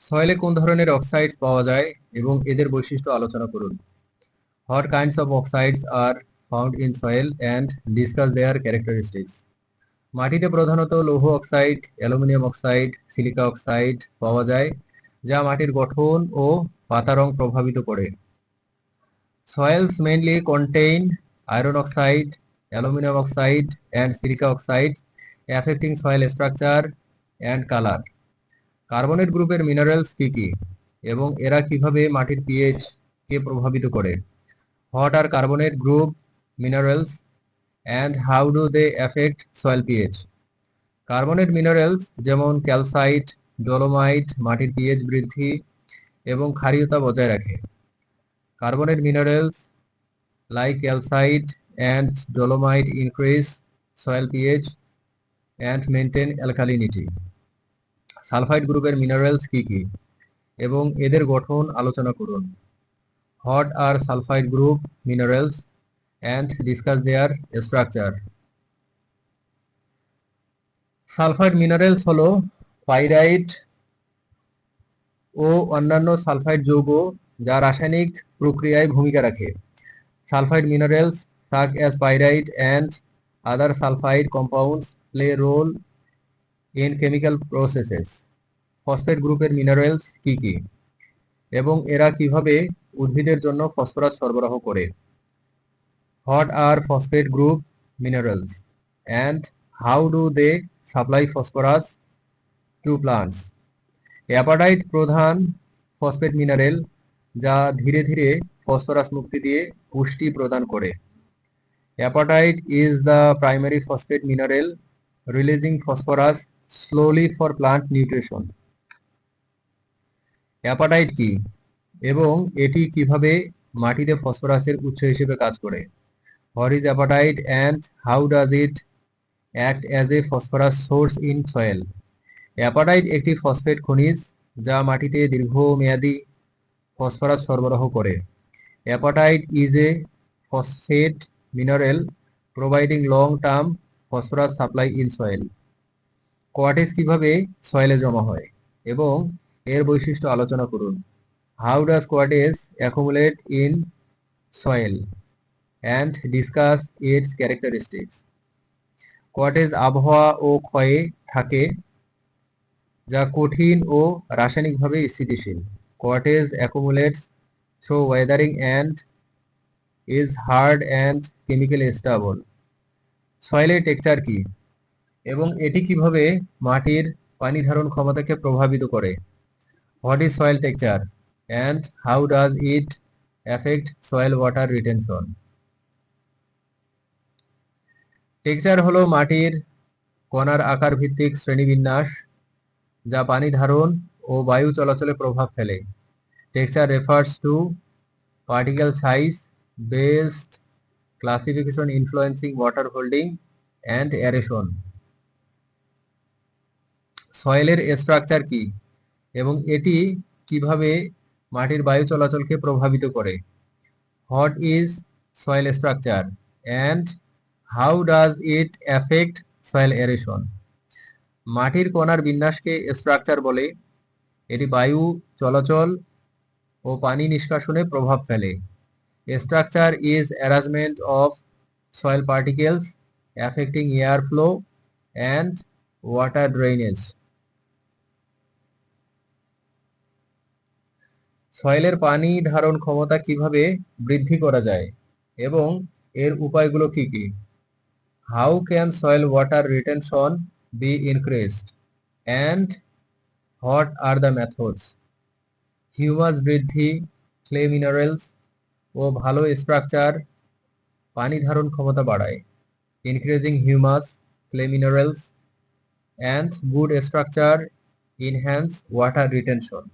সয়েলে কোন ধরনের অক্সাইড পাওয়া যায় এবং এদের বৈশিষ্ট্য আলোচনা করুন। What kinds of oxides are found in soil and discuss their characteristics. মাটিতে প্রধানত লৌহ oxide, aluminium oxide, silica oxide পাওয়া যায় যা মাটির গঠন ও পাতা রং প্রভাবিত করে। Soils mainly contain iron oxide, aluminum oxide and silica oxide affecting soil structure and color. Carbonate গ্রুপের মিনারেলস কি কি এবং এরা কিভাবে মাটির পিএইচ কে প্রভাবিত করে? What are carbonate group minerals and how do they affect soil pH? Carbonate minerals যেমন ক্যালসাইট, ডলোমাইট মাটির পিএইচ বৃদ্ধি এবং ক্ষারীয়তা বজায় রাখে। Carbonate minerals like calcite and dolomite increase soil pH and maintain alkalinity. Sulphide গ্রুপের minerals কি কি এবং এদের গঠন আলোচনা করুন। What are sulfide group minerals and discuss their structure. Sulphide minerals হলো পাইরাইট ও অন্যান্য সালফাইড যৌগ যা রাসায়নিক প্রক্রিয়ায় ভূমিকা রাখে। Sulphide minerals such as pyrite and other sulfide compounds play a role in chemical processes. Phosphate গ্রুপের মিনারেলস কি কি এবং এরা কিভাবে উদ্ভিদের জন্য ফসফরাস সরবরাহ করে? What are phosphate group minerals and how do they supply phosphorus to plants? Appetite প্রধান ফসফেট মিনারেল যা ধীরে ধীরে ফসফরাস মুক্তি দিয়ে পুষ্টি প্রদান করে। Appetite is the primary phosphate mineral releasing phosphorus slowly for plant nutrition. Appetite কি এবং এটি কিভাবে মাটিতে ফসফরাসের উৎস হিসেবে কাজ করে? What is apatite and how does it act as a phosphorus source in soil? Appetite একটি ফসফেট খনিজ যা মাটিতে দীর্ঘমেয়াদী ফসফরাস সরবরাহ করে। Appetite is a phosphate mineral providing long-term phosphorus supply in soil. কোয়াটেজ কিভাবে সয়েলে জমা হয় এবং এর বৈশিষ্ট্য আলোচনা করুন। How does quartz accumulate in soil and discuss its characteristics. কোয়াটেজ আবহাওয়া ও ক্ষয়ে থাকে যা কঠিন ও রাসায়নিকভাবে স্থিতিশীল। Quartz accumulates through weathering and is hard and chemically stable. সয়েলের টেক্সচার কি এবং এটি কিভাবে মাটির পানি ধারণ ক্ষমতাকে প্রভাবিত করে? What is soil texture and how does it affect soil water retention? Texture হলো মাটির কণার আকার ভিত্তিক শ্রেণীবিন্যাস যা পানি ধারণ ও বায়ু চলাচলে প্রভাব ফেলে। Texture refers to particle size based classification influencing water holding and aeration. সয়েলের স্ট্রাকচার কি এবং এটি কিভাবে মাটির বায়ু চলাচলকে প্রভাবিত করে? What is soil structure and how does it affect soil erosion? মাটির কণার বিন্যাসকে স্ট্রাকচার বলে। এটি বায়ু চলাচল ও পানি নিষ্কাশনে প্রভাব ফেলে। Structure is arrangement of soil particles affecting air flow and water drainage. সয়েলের পানি ধারণ ক্ষমতা কিভাবে বৃদ্ধি করা যায় এবং এর উপায়গুলো কি কি? How can soil water retention be increased and what are the methods? Humus বৃদ্ধি, ক্লে মিনারেলস ও ভালো স্ট্রাকচার পানি ধারণ ক্ষমতা বাড়ায়। Increasing humus, clay minerals and good structure enhance water retention.